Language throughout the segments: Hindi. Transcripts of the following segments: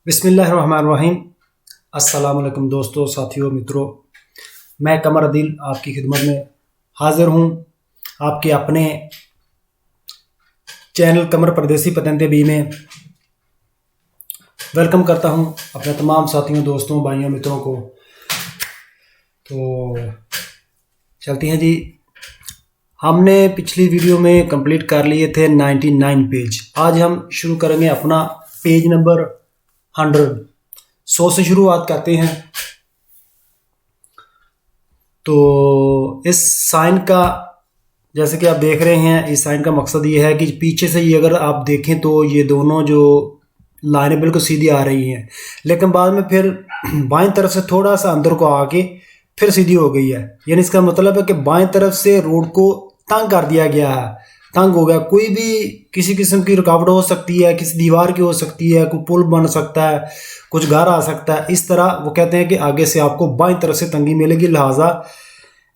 बिस्मिल्लाहिर्रहमानिर्रहीम। अस्सलाम वालेकुम दोस्तों, साथियों, मित्रों। मैं कमर अदील आपकी खिदमत में हाजिर हूँ। आपके अपने चैनल कमर परदेसी पतंगे बी में वेलकम करता हूँ अपने तमाम साथियों, दोस्तों, भाइयों, मित्रों को। तो चलते हैं जी। हमने पिछली वीडियो में कंप्लीट कर लिए थे 99 पेज। आज हम शुरू करेंगे अपना पेज नंबर 100 से शुरुआत करते हैं। तो इस साइन का, जैसे कि आप देख रहे हैं, इस साइन का मकसद ये है कि पीछे से ये अगर आप देखें तो ये दोनों जो लाइनें बिल्कुल सीधी आ रही हैं, लेकिन बाद में फिर बाएं तरफ से थोड़ा सा अंदर को आके फिर सीधी हो गई है। यानी इसका मतलब है कि बाएं तरफ से रोड को तंग कर दिया गया है, तंग हो गया। कोई भी किसी किस्म की रुकावट हो सकती है, किसी दीवार की हो सकती है, कोई पुल बन सकता है, कुछ घर आ सकता है। इस तरह वो कहते हैं कि आगे से आपको बाएं तरफ से तंगी मिलेगी, लिहाजा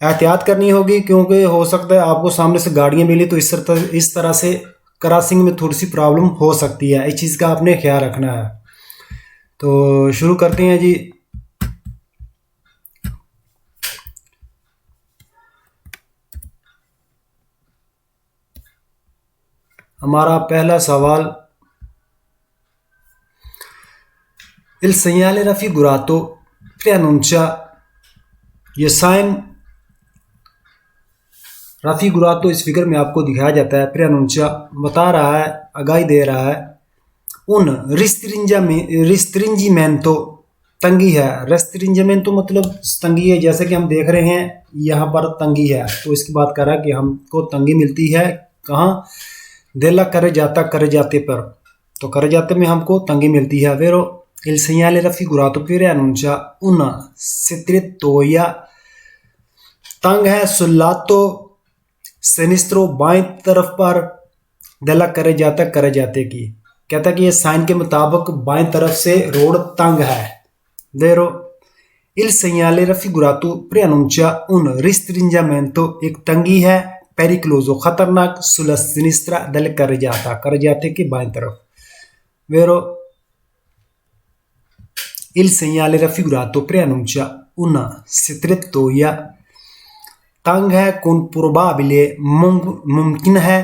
एहतियात करनी होगी, क्योंकि हो सकता है आपको सामने से गाड़ियां मिली तो इस तरह से क्रॉसिंग में थोड़ी सी प्रॉब्लम हो सकती है। इस चीज़ का आपने ख्याल रखना है। तो शुरू करते हैं जी। हमारा पहला सवाल, il segnale raffigurato preannuncia, ये साइन राफिगुरातो इस फिगर में आपको दिखाया जाता है। प्रेअनुncia बता रहा है, आगाही दे रहा है। उन रिस्ट्रिंजीमेंटो, तंगी है। रेस्ट्रिंजीमेंटो मतलब तंगी है। जैसे कि हम देख रहे हैं यहाँ पर तंगी है, तो इसकी बात कर रहा है कि हमको तंगी मिलती है कहाँ? देला करे जाते पर। तो करे जाते में हमको तंगी मिलती है। वेरो il segnale raffigurato preannuncia una strettoia, तंग है। सुल्लातो सिनिस्ट्रो, बाएं तरफ पर। देला करे जाते की कहता है कि ये साइन के मुताबिक बाएं तरफ से रोड तंग है। देरो il segnale raffigurato preannuncia un restringimento, एक तंगी है। पेरिक्लोजो, खतरनाक। सुला सिनिस्ट्रा, देला करे जाते की बाएं तरफ। वेरो il segnale raffigurato preannuncia una strettoia, तंग है। con probabile, मुमकिन है।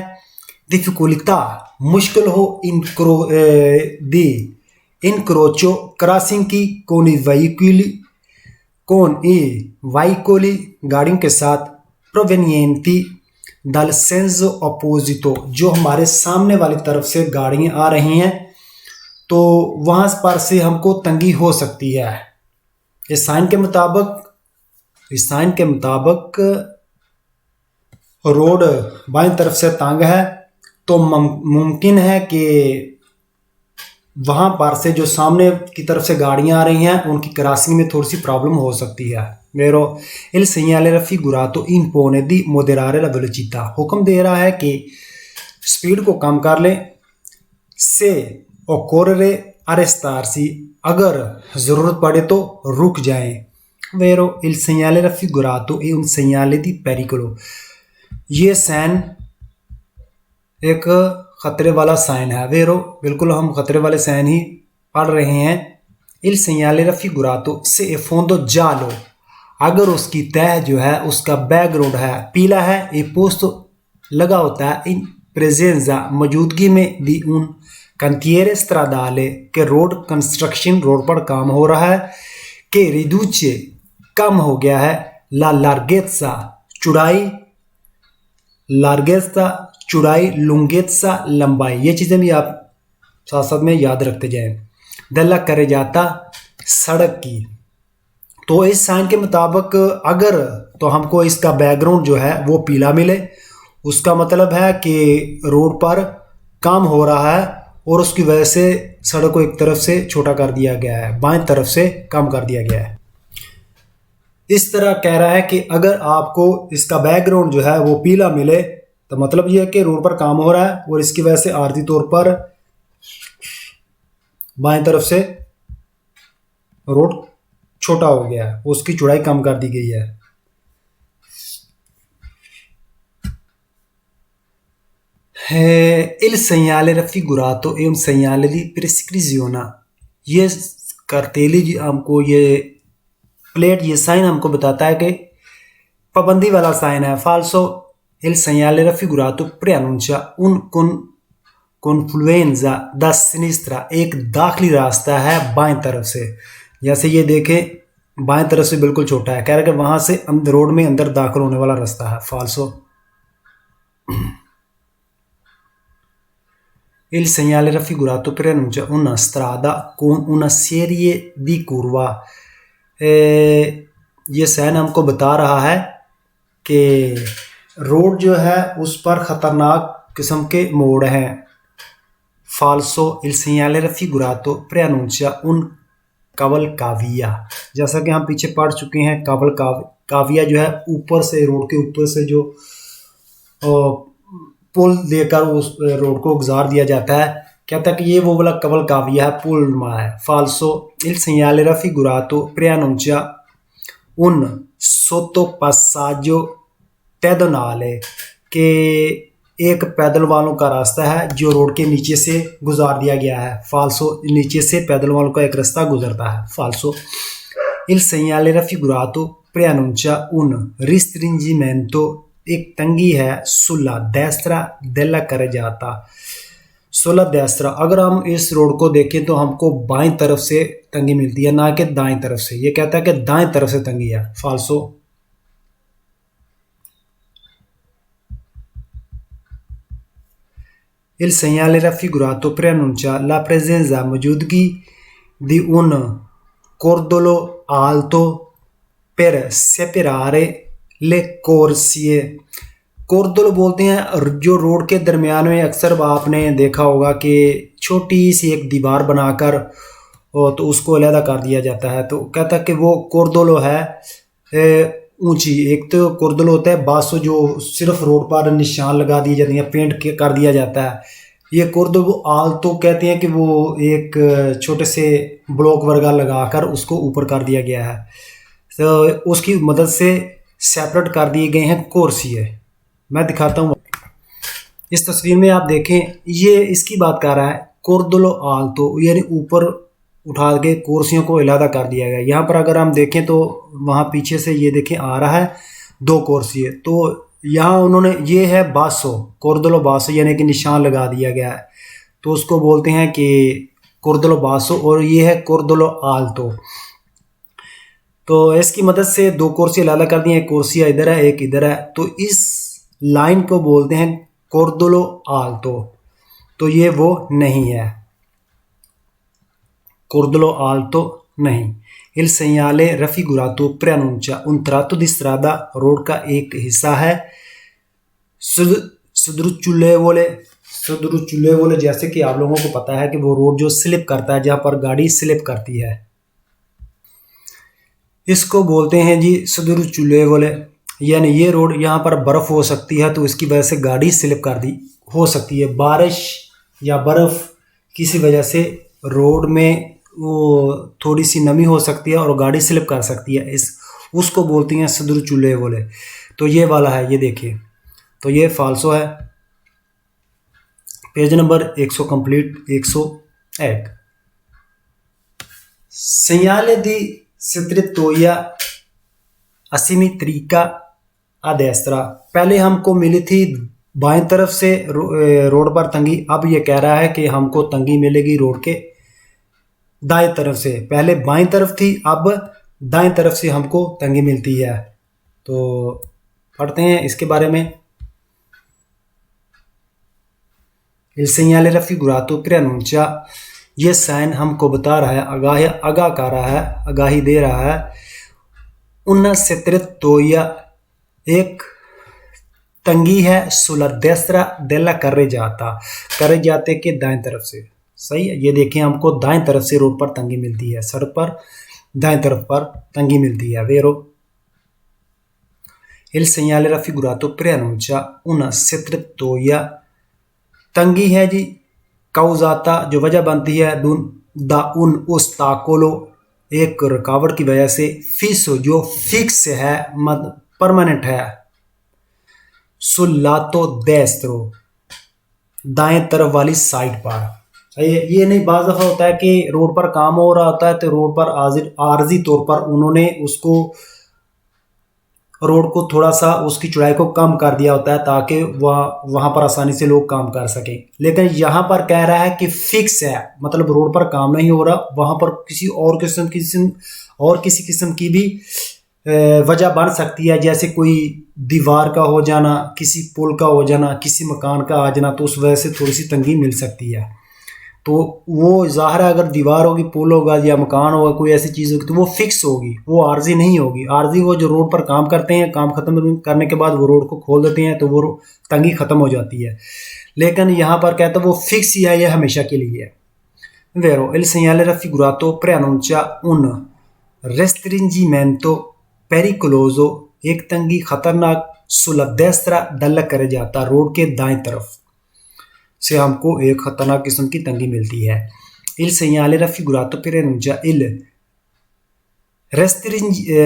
difficoltà, मुश्किल हो। दी incrocio, क्रॉसिंग की। con i veicoli, गाड़ियों के साथ। provenienti dal senso opposito, जो हमारे सामने वाली तरफ से गाड़ियां आ रही हैं, तो वहां पर से हमको तंगी हो सकती है। इस साइन के मुताबिक रोड बाएं तरफ से तंग है, तो मुमकिन है कि वहां पर से जो सामने की तरफ से गाड़ियां आ रही हैं, उनकी क्रॉसिंग में थोड़ी सी प्रॉब्लम हो सकती है। वेरो il segnale raffigurato impone di moderare la velocità, हुक्म दे रहा है कि स्पीड को कम कर लें। से occorre arrestarsi, अगर जरूरत पड़े तो रुक जाएं। Vero il segnale raffigurato è un segnale di pericolo, ये साइन एक खतरे वाला साइन है। वेरो, बिल्कुल हम खतरे वाले साइन ही पढ़ रहे हैं। il segnale raffigurato se è fondo giallo, अगर उसकी तह जो है, उसका बैकग्राउंड है, पीला है। ये पोस्ट लगा होता है इन प्रेजेंजा, मौजूदगी में। दी उन cantiere stradale, के रोड कंस्ट्रक्शन, रोड पर काम हो रहा है। के रिड्यूce, कम हो गया है। ला लार्गेत्सा, चौड़ाई। लार्गेत्सा चौड़ाई, लुंगेत्सा लंबाई। ये चीजें भी आप साथ साथ में याद रखते जाएं। दल्ला करे जाता, सड़क की। तो इस साइन के मुताबिक अगर तो हमको इसका बैकग्राउंड जो है वो पीला मिले, उसका मतलब है कि रोड पर काम हो रहा है और उसकी वजह से सड़क को एक तरफ से छोटा कर दिया गया है, बाएं तरफ से कम कर दिया गया है। इस तरह कह रहा है कि अगर आपको इसका बैकग्राउंड जो है वो पीला मिले, तो मतलब यह है कि रोड पर काम हो रहा है और इसकी वजह से आर्थिक तौर पर बाएं तरफ से रोड छोटा हो गया है, उसकी चौड़ाई कम कर दी गई है। il segnale raffigurato è un segnale di prescrizione, ये करतेली हमको ये प्लेट, ये साइन हमको बताता है कि पाबंदी वाला साइन है। फाल्सो il segnale raffigurato preannuncia un confluenza da sinistra, एक दाखिली रास्ता है बाएं तरफ से। जैसे ये देखें बाएं तरफ से बिल्कुल छोटा है, कह रहा है कि वहां से रोड में अंदर दाखिल होने वाला रास्ता है। फाल्सो il segnale raffigurato preannuncia una strada con una serie di curva, ये साइन हमको बता रहा है कि रोड जो है उस पर खतरनाक किस्म के मोड़ हैं। फाल्सो il segnale raffigurato preannuncia un cavalcavia, जैसा कि हम पीछे पढ़ चुके हैं। काविया जो है ऊपर से, रोड के ऊपर से जो पुल देकर उस रोड को गुजार दिया जाता है, कहता है कि ये वो वाला cavalcavia है, पुल नुमा है। फाल्सो il segnale raffigurato preannuncia un sottopassaggio पैदनाले के एक पैदल वालों का रास्ता है जो रोड के नीचे से गुजार दिया गया है। फाल्सो नीचे से पैदल वालों का एक रास्ता गुजरता है। फाल्सो il segnale raffigurato preannuncia un restringimento, एक तंगी है sulla destra della carreggiata। सुला destra, अगर हम इस रोड को देखें तो हमको बाएं तरफ से तंगी मिलती है, ना कि दाएं तरफ से। ये कहता है कि दाएं तरफ से तंगी है। फाल्सो il segnale raffigurato preannuncia la presenza, मौजूदगी di un cordolo alto per separare le corsie। कोर्दोलो बोलते हैं जो रोड के दरमियान में अक्सर आपने देखा होगा कि छोटी सी एक दीवार बनाकर तो उसको अलहदा कर दिया जाता है। तो कहता है कि वो कोर्दोलो है ऊंची। एक तो कोर्दोलो होता है बासो, जो सिर्फ रोड पर निशान लगा दिए जाते हैं, पेंट कर दिया जाता है। ये कोर्दोलो आल्तो कहते हैं कि वो एक छोटे से ब्लॉक वर्गा लगाकर उसको ऊपर कर दिया गया है, तो उसकी मदद से सेपरेट कर दिए गए हैं कोर्सिए। मैं दिखाता हूँ इस तस्वीर में, आप देखें ये इसकी बात कर रहा है कोर्दोलो आल्तो, यानी ऊपर उठा के कुर्सियों को अलहदा कर दिया गया। यहाँ पर अगर हम देखें तो वहाँ पीछे से ये देखें आ रहा है दो कुर्सी, तो यहाँ उन्होंने ये है बासो, कोर्दोलो बासो, यानी कि निशान लगा दिया गया है, तो उसको बोलते हैं कि कोर्दोलो बासो। और ये है कोर्दोलो आल्तो। तो इसकी मदद से दो कुर्सी अलग कर दी हैं, एक कुर्सी इधर है एक इधर है, तो इस लाइन को बोलते हैं कोर्दोलो आल्तो। तो ये वो नहीं है, कोर्दोलो आल्तो नहीं। il segnale raffigurato preannuncia un tratto di strada, road का एक हिस्सा है। सुदरुचुलेवोले, जैसे कि आप लोगों को पता है कि वो रोड जो स्लिप करता है, जहां पर गाड़ी स्लिप करती है, इसको बोलते हैं जी सुदरुचुलेवोले। यानी ये रोड यहाँ पर बर्फ हो सकती है तो इसकी वजह से गाड़ी स्लिप कर दी हो सकती है। बारिश या बर्फ किसी वजह से रोड में वो थोड़ी सी नमी हो सकती है और गाड़ी स्लिप कर सकती है, उसको बोलती हैं सुदरुचुलेवोले। तो ये वाला है, ये देखिए, तो ये फाल्सो है। Page number 100 complete, 101। segnale di strettoia asimmetrica a destra, पहले हमको मिली थी बाएं तरफ से रोड पर तंगी, अब ये कह रहा है कि हमको तंगी मिलेगी रोड के दाएं तरफ से। पहले बाएं तरफ थी, अब दाएं तरफ से हमको तंगी मिलती है। तो पढ़ते हैं इसके बारे में। il segnale raffigurato preannuncia, ये साइन हमको बता रहा है, आगाह कर रहा है, आगाही दे रहा है। una strettoia, एक तंगी है sulla destra della carreggiata, carreggiate के दाएं तरफ से। सही है, ये देखें हमको दाएं तरफ से रोड पर तंगी मिलती है, सड़क पर दाएं तरफ पर तंगी मिलती है। वेरो il segnale raffigurato preannuncia una strettoia, तंगी है जी causata, जो वजह बनती है da un ostacolo, एक रुकावट की वजह से, fisso, जो फिक्स है, परमानेंट है, sul lato destro, दाएं तरफ वाली साइड पर। ये नहीं, बाज़ दफ़ा होता है कि रोड पर काम हो रहा होता है तो रोड पर आर्जी तौर पर उन्होंने उसको रोड को थोड़ा सा उसकी चौड़ाई को कम कर दिया होता है ताकि वहाँ पर आसानी से लोग काम कर सकें। लेकिन यहाँ पर कह रहा है कि फिक्स है, मतलब रोड पर काम नहीं हो रहा, वहाँ पर किसी किस्म की भी वजह बन सकती है, जैसे कोई दीवार का हो जाना, किसी पुल का हो जाना, किसी मकान का आ जाना, तो उस वजह से थोड़ी सी तंगी मिल सकती है। तो वो ज़ाहिर है, अगर दीवार होगी, पुल होगा या मकान होगा, कोई ऐसी चीज़ होगी तो वो फिक्स होगी, वो आर्जी नहीं होगी। आर्जी वो जो रोड पर काम करते हैं, काम ख़त्म करने के बाद वो रोड को खोल देते हैं तो वो तंगी ख़त्म हो जाती है। लेकिन यहाँ पर कहते हैं वो फिक्स ही है, ये हमेशा के लिए है। Vero, il segnale raffigurato preannuncia un restringimento pericoloso, एक तंगी खतरनाक सुलह destra dalla करे जाता, रोड के दाएं तरफ से हमको एक खतरनाक किस्म की तंगी मिलती है। Il segnale raffigurato preannuncia il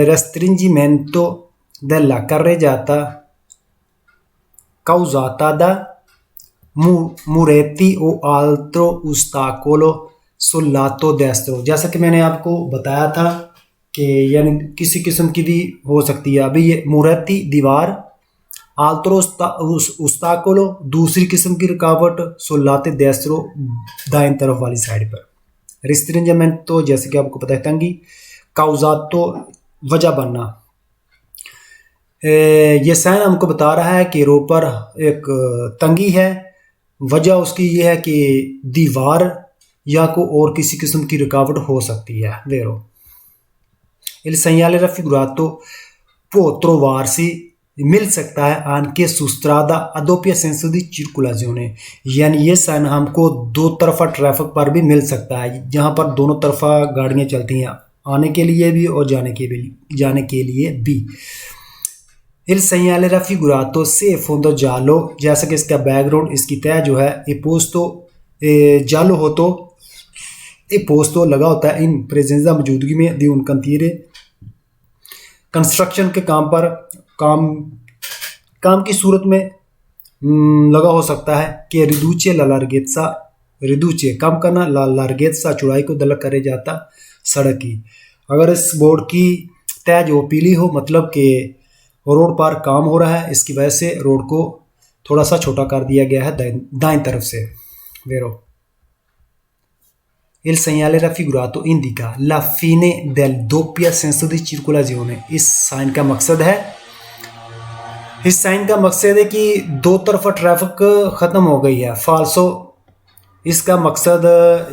restringimento della carreggiata causata da muretti o altro ostacolo sul lato destro। जैसा कि मैंने आपको बताया था कि यानी किसी किस्म की भी हो सकती है। अभी ये मुरेती दीवार, आल्त्रो उस्ताकोलो दूसरी किस्म की रुकावट, सुल्लाते देस्त्रो दाएं तरफ वाली साइड पर। रिस्ट्रिंजमेंट तो जैसे कि आपको पता है तंगी, काउजातो वजह बनना। ये साइन हमको बता रहा है कि रोड पर एक तंगी है, वजह उसकी ये है कि दीवार या को और किसी किस्म की रुकावट हो सकती है। Vero, il segnale raffigurato può trovarsi मिल सकता है anche su strada a doppia senso di circolazione, यानी ये साइन हमको दो तरफा ट्रैफिक पर भी मिल सकता है, जहाँ पर दोनों तरफा गाड़ियाँ चलती हैं, आने के लिए भी और जाने के लिए भी। Il segnale raffigurato se fondo giallo, जैसा कि इसका बैकग्राउंड, इसकी तय जो है ये पोस्तो जालो हो तो ये पोस्तो लगा होता है इन प्रेजेंजा मौजूदगी में दी उन कंतीरे कंस्ट्रक्शन के काम पर काम की सूरत में लगा हो सकता है कि रिदूचे ला लार्गेत्सा, रिदूचे कम करना, ला लार्गेत्सा चौड़ाई को दल करे जाता सड़क की। अगर इस बोर्ड की तय जो पीली हो, मतलब कि रोड पर काम हो रहा है, इसकी वजह से रोड को थोड़ा सा छोटा कर दिया गया है दाएं तरफ से। Vero, il segnale raffigurato indica la fine del doppio senso di circolazione। इस साइन का मकसद है कि दो तरफा ट्रैफिक ख़त्म हो गई है। फाल्सो, इसका मकसद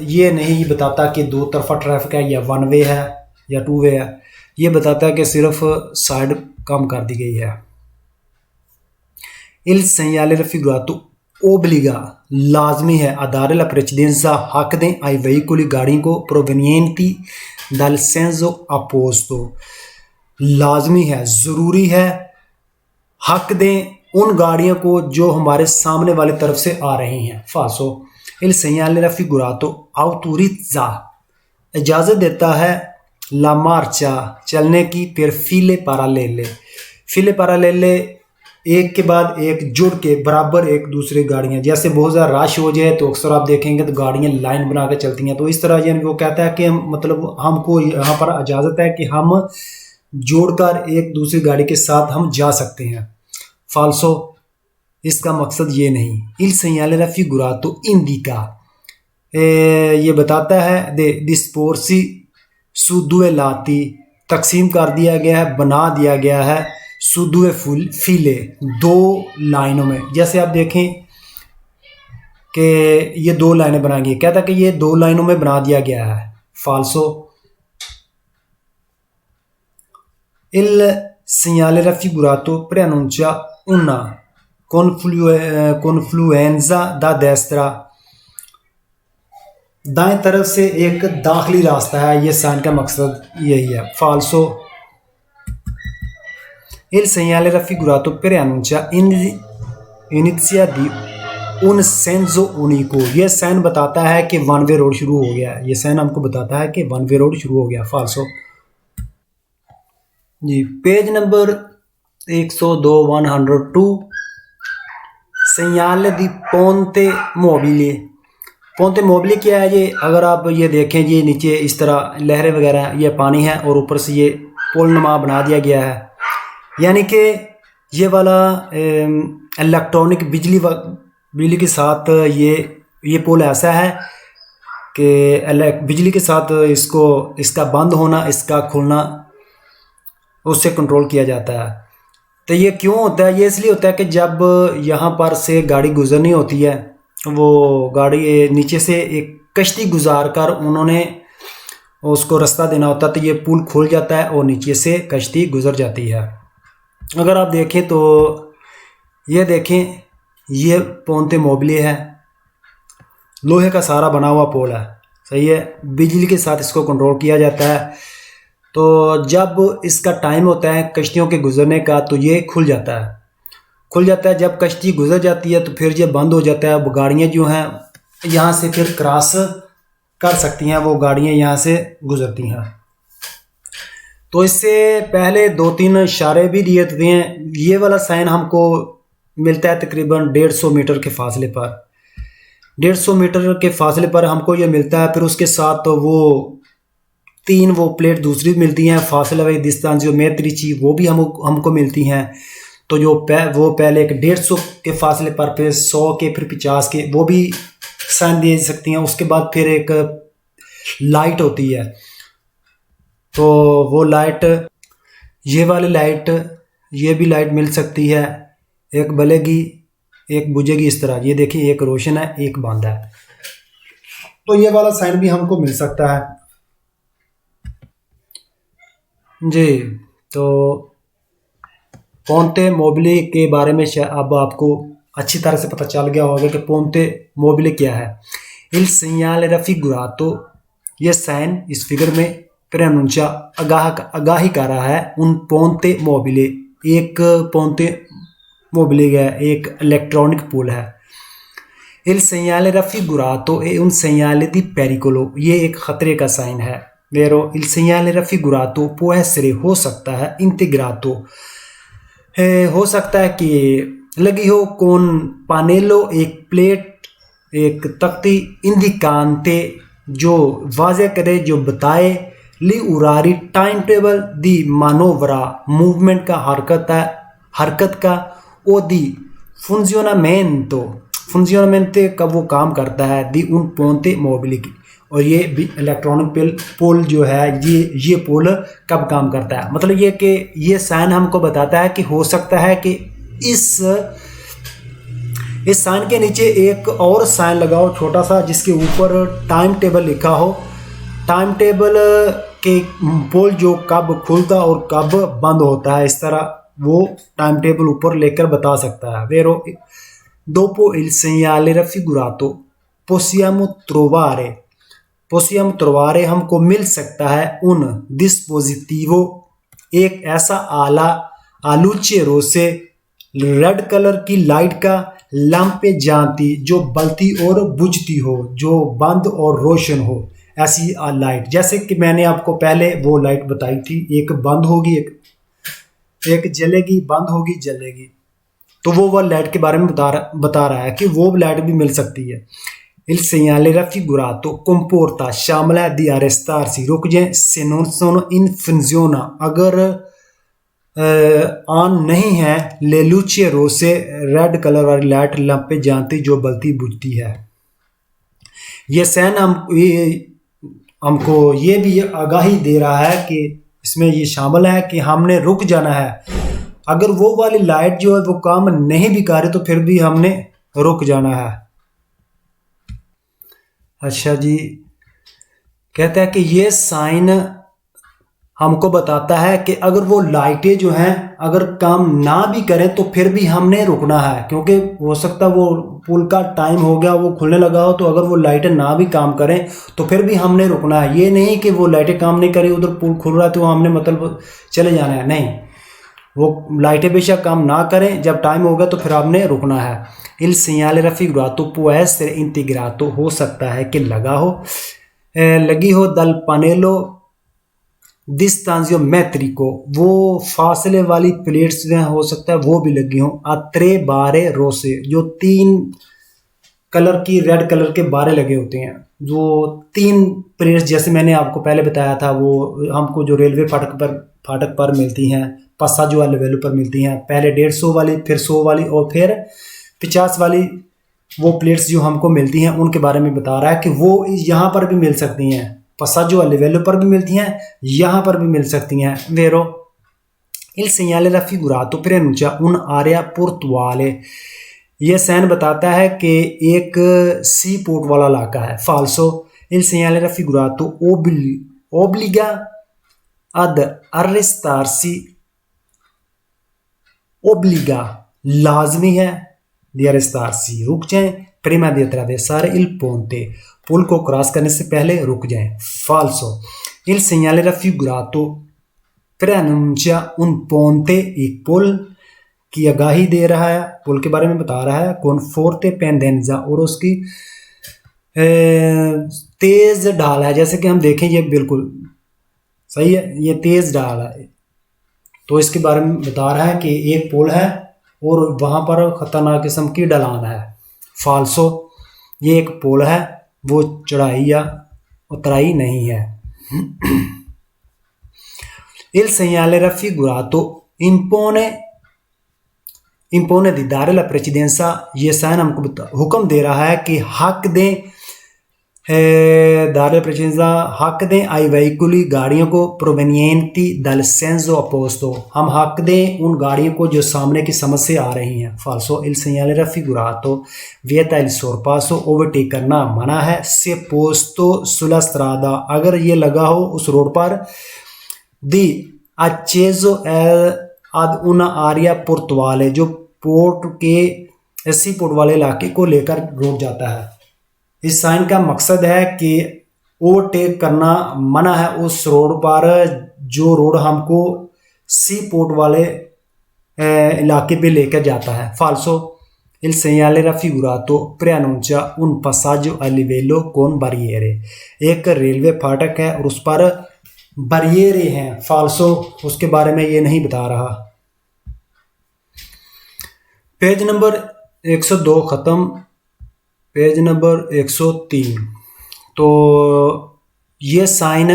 ये नहीं बताता कि दो तरफा ट्रैफिक है या वन वे है या टू वे है, ये बताता है कि सिर्फ साइड कम कर दी गई है। Il segnale raffigurato obbliga, लाजमी है, a dare la precedenza, हक दें, ai veicoli, गाड़ियों को, provenienti dal senso opposto, लाजमी है, ज़रूरी है, हक दें उन गाड़ियों को जो हमारे सामने वाली तरफ से आ रही हैं। Faso, il segnale raffigurato autorizza, इजाज़त देता है, la marcia, चलने की, per file parallele, एक के बाद एक जुड़ के बराबर एक दूसरे गाड़ियाँ, जैसे बहुत ज़्यादा रश हो जाए तो अक्सर आप देखेंगे तो गाड़ियाँ लाइन बना कर चलती हैं, तो इस तरह यानी वो कहता है कि मतलब हमको यहाँ पर इजाज़त है कि हम जोड़कर एक दूसरी गाड़ी के साथ हम जा सकते हैं। फाल्सो, इसका मकसद ये नहीं। il segnale raffigurato indica, ये बताता है दे disporsi su due lati, तकसीम कर दिया गया है, बना दिया गया है, su due file, दो लाइनों में। जैसे आप देखें कि ये दो लाइनें बनाई गई, कहता है कि ये दो लाइनों में बना दिया गया है। फाल्सो, il segnale raffigurato preannuncia una confluenza da destra, दाएं तरफ से एक दाखिली रास्ता है, ये साइन का मकसद यही है। फाल्सो, il segnale raffigurato preannuncia inizia di un senso unico, ये साइन बताता है कि वन वे रोड शुरू हो गया है, ये साइन हमको बताता है कि वन वे रोड शुरू हो गया। फाल्सो जी, page number 102 102, segnale di ponte mobile, पोंते मोबिले क्या है ये, अगर आप ये देखें ये नीचे इस तरह लहरें वगैरह ये पानी है और ऊपर से ये पुल नुमा बना दिया गया है, यानी कि ये वाला इलेक्ट्रॉनिक बिजली के साथ ये पुल ऐसा है कि बिजली के साथ इसका बंद होना इसका खुलना उससे कंट्रोल किया जाता है। तो ये क्यों होता है? ये इसलिए होता है कि जब यहाँ पर से गाड़ी गुजरनी होती है, वो गाड़ी नीचे से एक कश्ती गुजार कर उन्होंने उसको रास्ता देना होता है, तो ये पुल खुल जाता है और नीचे से कश्ती गुजर जाती है। अगर आप देखें तो ये देखें, ये पोंते मोबिले है, लोहे का सारा बना हुआ पोल है, सही है, बिजली के साथ इसको कंट्रोल किया जाता है। तो जब इसका टाइम होता है कश्तियों के गुजरने का तो ये खुल जाता है। जब कश्ती गुजर जाती है तो फिर ये बंद हो जाता है। अब गाड़ियाँ जो हैं यहाँ से फिर क्रॉस कर सकती हैं, वो गाड़ियाँ यहाँ से गुजरती हैं। तो इससे पहले 2-3 इशारे भी दिए थे हैं। ये वाला साइन हमको मिलता है तकरीबन 150 मीटर के फासले पर, 150 मीटर के फासले पर हमको ये मिलता है। फिर उसके साथ तो वो 3 वो प्लेट दूसरी मिलती हैं, फासला व डिस्टेंस जो मेत्रिची, वो भी हमको मिलती हैं। तो जो वो पहले एक 150 के फासले पर, फिर 100 के, फिर 50 के, वो भी साइन दे सकती हैं। उसके बाद फिर एक लाइट होती है, तो वो लाइट, ये वाली लाइट, ये भी लाइट मिल सकती है, एक बलेगी एक बुझेगी इस तरह। ये देखिए एक रोशन है एक बंद है, तो ये वाला साइन भी हमको मिल सकता है जी। तो पोंते मोबिले के बारे में अब आपको अच्छी तरह से पता चल गया होगा कि पोंते मोबिले क्या है। इल segnale raffigurato, ये साइन इस फिगर में प्रनुंचा आगाही कर रहा है उन पोंते मोबिले, एक पोंते मोबिले है, एक इलेक्ट्रॉनिक पुल है। इल segnale raffigurato e un segnale di pericolo, ये एक खतरे का साइन है। Vero, il segnale raffigurato può essere, हो सकता है, integrato, हो सकता है कि लगी हो con pannello, एक प्लेट, एक तख्ती, indicante, जो वाज़े करे, जो बताए, ली उरारी टाइम टेबल, दी मानोवरा, मूवमेंट का, हरकत का, ओ दी funzionamento का वो काम करता है, दी उन पोंते मोबिले की। और ये भी इलेक्ट्रॉनिक पोल जो है, ये पोल कब काम करता है, मतलब ये कि ये साइन हमको बताता है कि हो सकता है कि इस साइन के नीचे एक और साइन लगाओ छोटा सा, जिसके ऊपर टाइम टेबल लिखा हो, टाइम टेबल के पोल जो कब खुलता और कब बंद होता है, इस तरह वो टाइम टेबल ऊपर लेकर बता सकता है। Vero, dopo il segnale raffigurato possiamo trovare, हमको मिल सकता है un dispositivo, एक ऐसा आला, आलूचे रोसे, रेड कलर की लाइट का, लैंपे जानती, जो बलती और बुझती हो, जो बंद और रोशन हो, ऐसी लाइट। जैसे कि मैंने आपको पहले वो लाइट बताई थी, एक बंद होगी, एक जलेगी, बंद होगी, जलेगी। तो वो लाइट के बारे में बता रहा है कि वो लाइट भी मिल सकती है। Il segnale raffigurato comporta, शामिल है di arrestarsi, रुक जाए, se non sono in funzione, अगर ऑन नहीं है, ले luci rosse, रेड कलर वाली लाइट, लंपे जानती, जो बलती बुझती है। ये साइन हमको ये भी आगाही दे रहा है कि इसमें ये शामिल है कि हमने रुक जाना है। अगर वो वाली लाइट जो है वो काम नहीं भी करे तो फिर भी हमने रुक जाना है। अच्छा जी, कहता है कि ये साइन हमको बताता है कि अगर वो लाइटें जो हैं अगर काम ना भी करें तो फिर भी हमने रुकना है, क्योंकि हो सकता है वो पुल का टाइम हो गया, वो खुलने लगा हो, तो अगर वो लाइटें ना भी काम करें तो फिर भी हमने रुकना है। ये नहीं कि वो लाइटें काम नहीं करें, उधर पुल खुल रहा है तो हमने मतलब चले जाना है, नहीं, वो लाइटें बेशक काम ना करें, जब टाइम होगा तो फिर आपने रुकना है। Il segnale raffigurato può essere integrato, हो सकता है कि लगा हो, लगी हो, dal pannello distanziometrico, वो फासले वाली प्लेट्स जो हो सकता है वो भी लगी हो, a tre barre rosse, जो 3 कलर की रेड कलर के बारे लगे होते हैं। जो 3 प्लेट्स जैसे मैंने आपको पहले बताया था, वो हमको जो रेलवे फाटक पर मिलती हैं, पसाजो वाले वैल्यू पर मिलती हैं। पहले 150 वाली, फिर 100 वाली और फिर 50 वाली वो प्लेट्स जो हमको मिलती हैं, उनके बारे में बता रहा है कि वो यहाँ पर भी मिल सकती हैं, पसाजो वाले वैल्यू पर भी मिलती हैं, यहाँ पर भी मिल सकती हैं। वेरो il segnale raffigurato preannuncia un area portuale। ये साइन बताता है कि एक सी पोर्ट वाला इलाका है। फाल्सो il segnale raffigurato obbliga ad arrestarsi। obbliga लाजमी है, di arrestarsi रुक जाएं, prima di attraversare il ponte पुल को क्रॉस करने से पहले रुक जाएं। फाल्सो il segnale raffigurato preannuncia un ponte, एक पुल की आगाही दे रहा है, पुल के बारे में बता रहा है। con forte pendenza और उसकी तेज ढाल है। जैसे कि हम देखें ये बिल्कुल सही है, ये तेज ढाल है, तो इसके बारे में बता रहा है कि एक पुल है और वहां पर खतरनाक किस्म की ढलान है। फाल्सो ये एक पुल है, वो चढ़ाई या उतराई नहीं है। il segnale raffigurato impone di dare la precedenza। ये साइन हमको हुक्म दे रहा है कि हक दें, दारे प्रेचेंजा हक दें आई वेहिकली गाड़ियों को provenienti dal senso opposto। हम हक दें उन गाड़ियों को जो सामने की समझ से आ रही हैं। फाल्सो il segnale raffigurato vieta il sorpasso। Overtake करना मना है। से पोस्तो sulla strada अगर ये लगा हो उस रोड पर। दी acceso ad una area portuale जो पोर्ट के सी पोर्ट वाले इलाके को लेकर रोक जाता है। इस साइन का मकसद है कि ओवरटेक करना मना है उस रोड पर जो रोड हमको सी पोर्ट वाले इलाके पे लेकर जाता है। फाल्सो il segnale raffigurato preannuncia un passaggio a livello con barriere। एक रेलवे फाटक है और उस पर बैरियरे हैं। फाल्सो उसके बारे में ये नहीं बता रहा। पेज नंबर 102 ख़त्म। Page number 103। तो ये sign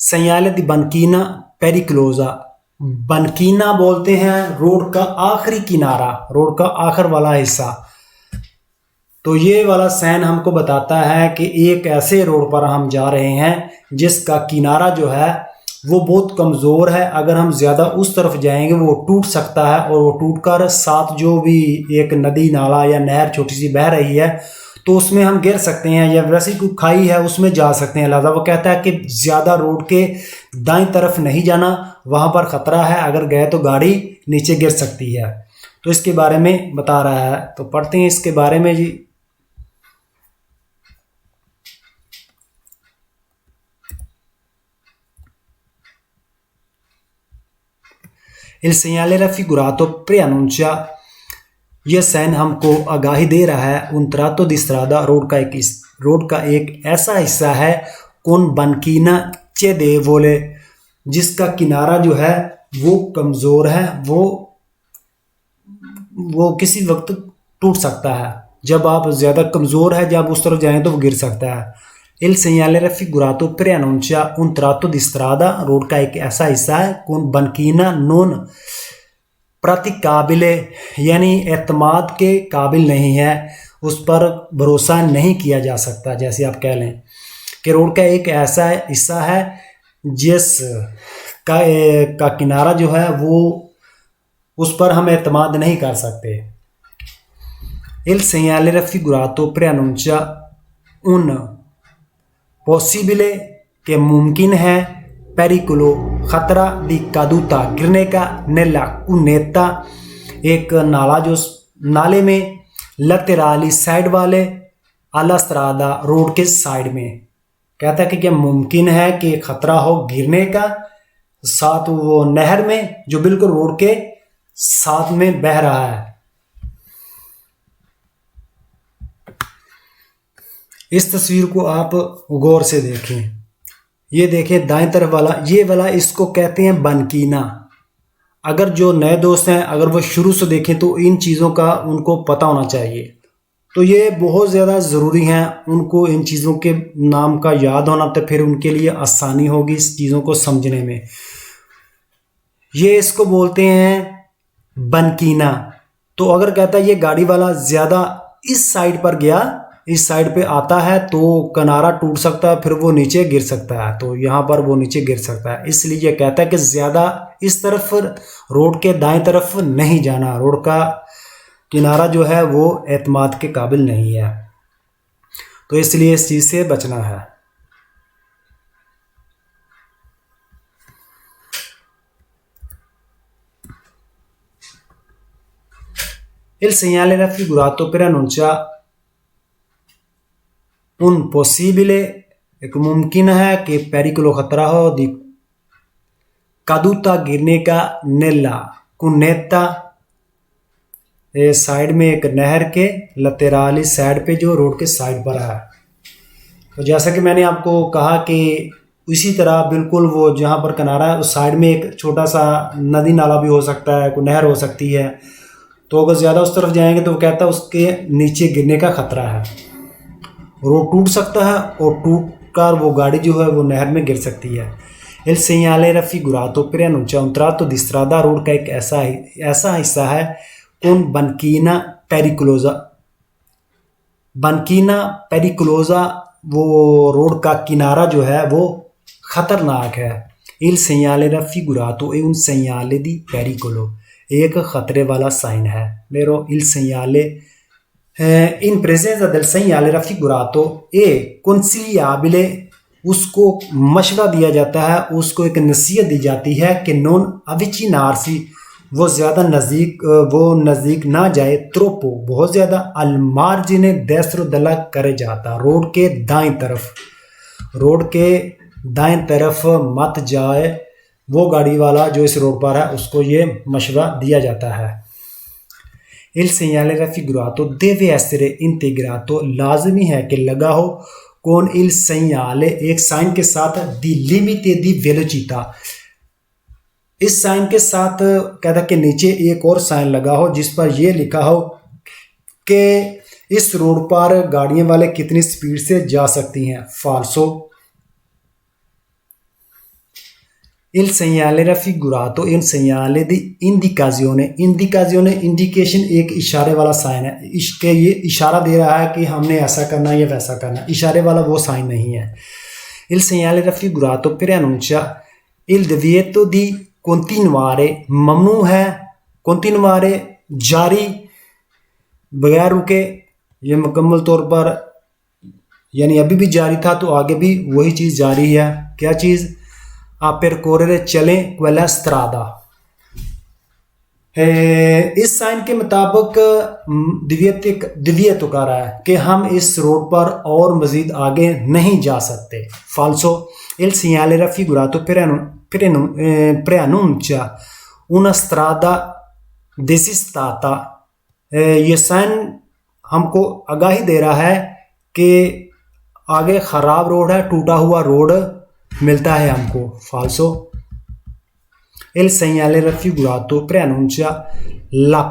segnale di banchina pericolosa। बनकीना बोलते हैं रोड का आखिरी किनारा, रोड का आखिर वाला हिस्सा। तो ये वाला साइन हमको बताता है कि एक ऐसे रोड पर हम जा रहे हैं जिसका किनारा जो है वो बहुत कमज़ोर है। अगर हम ज़्यादा उस तरफ जाएंगे वो टूट सकता है और वो टूटकर साथ जो भी एक नदी नाला या नहर छोटी सी बह रही है तो उसमें हम गिर सकते हैं, या वैसी कोई खाई है उसमें जा सकते हैं। लिहाजा वो कहता है कि ज़्यादा रोड के दाईं तरफ नहीं जाना, वहाँ पर ख़तरा है, अगर गए तो गाड़ी नीचे गिर सकती है। तो इसके बारे में बता रहा है, तो पढ़ते हैं इसके बारे में जी। il segnale raffigurato preannuncia। यह साइन हमको आगाही दे रहा है un tratto di strada road का एक ऐसा हिस्सा है con banchina cedevole जिसका किनारा जो है वो कमज़ोर है, वो किसी वक्त टूट सकता है। जब आप ज़्यादा कमज़ोर है, जब उस तरफ जाएं तो वो गिर सकता है। il segnale raffigurato preannuncia un tratto di strada road का एक ऐसा हिस्सा है con banchina non praticabile यानी एतमाद के काबिल नहीं है, उस पर भरोसा नहीं किया जा सकता। जैसे आप कह लें कि रोड का एक ऐसा हिस्सा है जिस का किनारा जो है वो उस पर हम एतमाद नहीं कर सकते। il segnale raffigurato preannuncia un possible के मुमकिन है पेरिकुलो खतरा दी कादूता गिरने का नेला कुनेता एक नाला जो नाले में लतेराली साइड वाले आला स्त्रादा रोड के साइड में। कहता है कि क्या मुमकिन है कि खतरा हो गिरने का, साथ वो नहर में जो बिल्कुल रोड के साथ में बह रहा है। इस तस्वीर को आप गौर से देखें, ये देखें दाएं तरफ वाला, ये वाला इसको कहते हैं बनकीना। अगर जो नए दोस्त हैं अगर वो शुरू से देखें तो इन चीज़ों का उनको पता होना चाहिए। तो ये बहुत ज़्यादा ज़रूरी हैं, उनको इन चीज़ों के नाम का याद होना, तो फिर उनके लिए आसानी होगी इस चीज़ों को समझने में। ये इसको बोलते हैं बनकीना। तो अगर कहता है ये गाड़ी वाला ज़्यादा इस साइड पर गया, इस साइड पे आता है, तो किनारा टूट सकता है, फिर वो नीचे गिर सकता है, तो यहाँ पर वो नीचे गिर सकता है। इसलिए ये कहता है कि ज़्यादा इस तरफ रोड के दाएं तरफ नहीं जाना, रोड का किनारा जो है वो एतमाद के काबिल नहीं है, तो इसलिए इस चीज़ से बचना है। Il segnale raffigurato preannuncia un possibile, एक मुमकिन है कि पेरिकुलो खतरा हो दी कादूता गिरने का नेला कुनेता साइड में एक नहर के लतेराली साइड पे जो रोड के साइड पर है। तो जैसा कि मैंने आपको कहा कि इसी तरह बिल्कुल वो जहाँ पर किनारा है उस साइड में एक छोटा सा नदी नाला भी हो सकता है, कोई नहर हो सकती है। तो अगर ज़्यादा उस तरफ जाएंगे तो वो कहता है उसके नीचे गिरने का खतरा है, रोड टूट सकता है और टूट कर वो गाड़ी जो है वो नहर में गिर सकती है। Il segnale raffigurato preannuncia un tratto di strada, road का एक ऐसा हिस्सा है con banchina pericolosa। banchina pericolosa वो रोड का किनारा जो है वो खतरनाक है। Il segnale raffigurato è un segnale di pericolo, एक खतरे वाला साइन है। मेरो il segnale in presenza del segnale raffigurato è consigliabile, उसको मशवरा दिया जाता है, उसको एक नसीहत दी जाती है कि नॉन अविचिनारसी, वो ज़्यादा नज़दीक ना जाए, त्रोपो बहुत ज़्यादा, अल मार्जिने देस्रो दला करे जाता, रोड के दाएं तरफ मत जाए वो गाड़ी वाला जो इस रोड पर है, उसको ये मशवरा दिया जाता है। Il segnale raffigurato deve essere integrato, लाजमी है कि लगा हो con il segnale, एक साइन के साथ दी limite di velocità, इस साइन के साथ कहता कि नीचे एक और साइन लगा हो जिस पर यह लिखा हो कि इस रोड पर गाड़ियां वाले कितनी स्पीड से जा सकती हैं। फाल्सो Il segnale raffigurato è un segnale di indicazione, indication एक इशारे वाला साइन है, इसके ये इशारा दे रहा है कि हमने ऐसा करना है या वैसा करना है, इशारे वाला वो साइन नहीं है। Il segnale raffigurato preannuncia il divieto di continuare, ममनू है continuare जारी बगैर रुके, ये मुकम्मल तौर पर यानी अभी भी जारी था तो आगे भी वही चीज़ जारी है। क्या चीज़? a percorrere चलें quella strada। इस साइन के मुताबिक दिव्यतो कह रहा है कि हम इस रोड पर और मजीद आगे नहीं जा सकते। फाल्सो il segnale raffigurato preannuncia una strada desistata, ये साइन हमको आगाही दे रहा है कि आगे ख़राब रोड है, टूटा हुआ रोड मिलता है हमको। फाल्सो il segnale raffigurato preannuncia la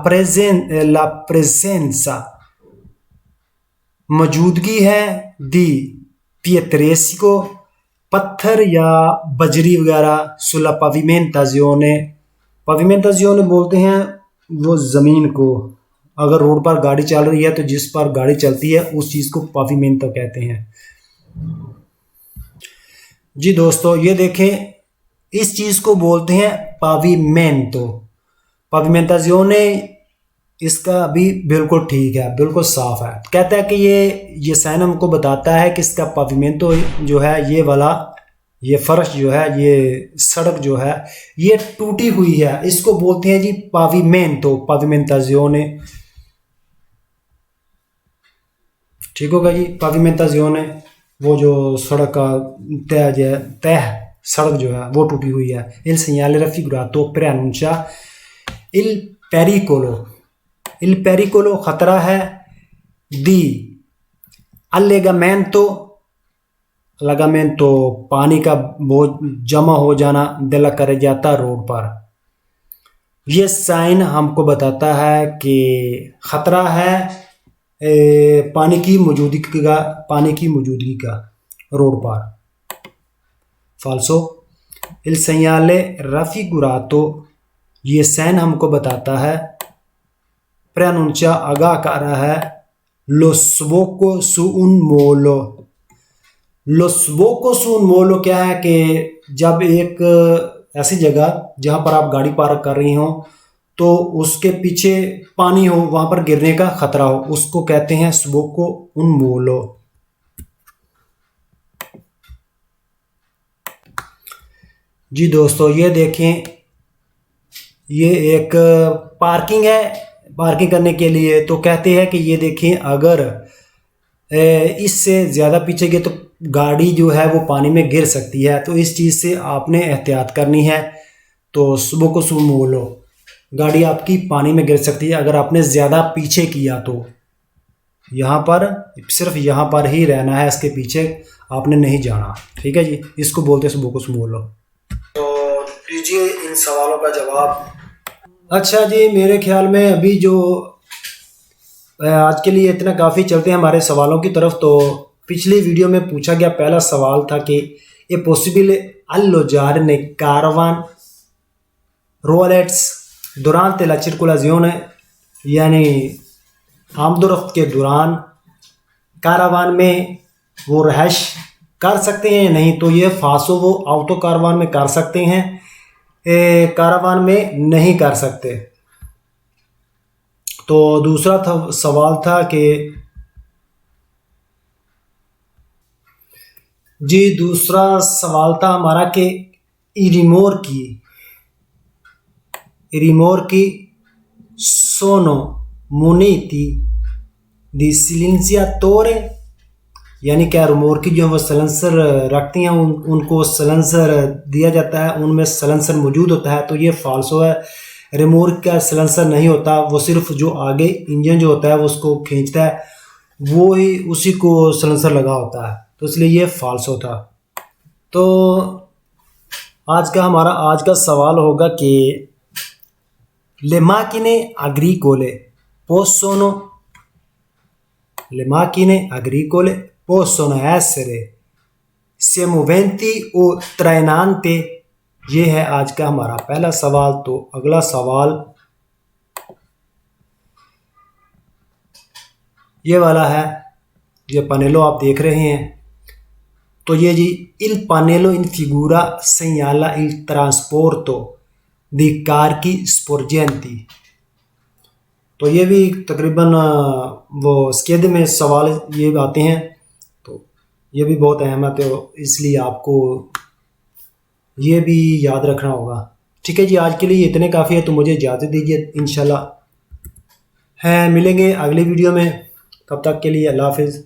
presenza, मौजूदगी है दी pietresico, पत्थर या बजरी वगैरह, सुला pavimentazione बोलते हैं वो ज़मीन को, अगर रोड पर गाड़ी चल रही है तो जिस पर गाड़ी चलती है उस चीज़ को pavimento कहते हैं। जी दोस्तों, ये देखें, इस चीज़ को बोलते हैं पाविमेंटो। पाविमेंटाzione इसका भी बिल्कुल ठीक है, बिल्कुल साफ है। कहता है कि ये साइन हमको बताता है कि इसका पाविमेंटो जो है ये वाला, ये फर्श जो है, ये सड़क जो है ये टूटी हुई है, इसको बोलते हैं जी पाविमेंटो, पाविमेंटाzione। ठीक होगा जी। पाविमेंटाzione वो जो सड़क का तह सड़क जो है वो टूटी हुई है। Il segnale raffigurato preannuncia il pericolo खतरा है, दी allegamento पानी का बहुत जमा हो जाना, दला करे जाता रोड पर। यह साइन हमको बताता है कि खतरा है पानी की मौजूदगी का रोड पर। फाल्सो। इल segnale raffigurato, ये साइन हमको बताता है, preannuncia आगाह कर रहा है, lo sbocco su un molo। lo sbocco su un molo क्या है कि जब एक ऐसी जगह जहां पर आप गाड़ी पार्क कर रही हो तो उसके पीछे पानी हो, वहां पर गिरने का खतरा हो, उसको कहते हैं sbocco un molo। जी दोस्तों, ये देखें, ये एक पार्किंग है। पार्किंग करने के लिए तो कहते हैं कि ये देखें, अगर इससे ज़्यादा पीछे गए तो गाड़ी जो है वो पानी में गिर सकती है, तो इस चीज़ से आपने एहतियात करनी है। तो सुबह को सुबह मोलो, गाड़ी आपकी पानी में गिर सकती है अगर आपने ज़्यादा पीछे किया तो। यहाँ पर सिर्फ यहाँ पर ही रहना है, इसके पीछे आपने नहीं जाना। ठीक है जी, इसको बोलते हैं सुबह को सुबह मोलो। तो लीजिए इन सवालों का जवाब। अच्छा जी, मेरे ख्याल में अभी जो आज के लिए इतना काफ़ी, चलते हैं हमारे सवालों की तरफ। तो पिछली वीडियो में पूछा गया पहला सवाल था कि ये possible alloggiare Karwan रोलेट्स durante la circolazione, यानी आमदोरफ्त के दौरान कारवान में वो रहाइश कर सकते हैं या नहीं। तो ये फासो, वो ऑटो कारवान में कर सकते हैं, कारवान में नहीं कर सकते। तो दूसरा सवाल था कि जी, दूसरा सवाल था हमारा कि रिमोर की सोनो मुनीति दी सिलेंसियातोरे, यानी क्या रिमोर की जो वो सलेंसर रखती हैं उनको सलेंसर दिया जाता है, उनमें सलेंसर मौजूद होता है। तो ये फाल्सो है, रिमोर का सलेंसर नहीं होता, वो सिर्फ जो आगे इंजन जो होता है वो उसको खींचता है, वो ही उसी को सलेंसर लगा होता है, तो इसलिए ये फाल्सो था। तो आज का सवाल होगा कि le macchine agricole possono essere sia moventi o trainanti। ये है आज का हमारा पहला सवाल। तो अगला सवाल ये वाला है, ये पनेलो आप देख रहे हैं। तो ये जी, il pannello in figura segnala il trasporto di carichi sporgenti। तो ये भी तकरीबन वो स्केद में सवाल ये आते हैं, तो ये भी बहुत अहम है, तो इसलिए आपको ये भी याद रखना होगा। ठीक है जी, आज के लिए इतने काफ़ी है, तो मुझे इजाज़त दीजिए। इंशाल्लाह मिलेंगे अगली वीडियो में, तब तक के लिए अल्लाह हाफिज़।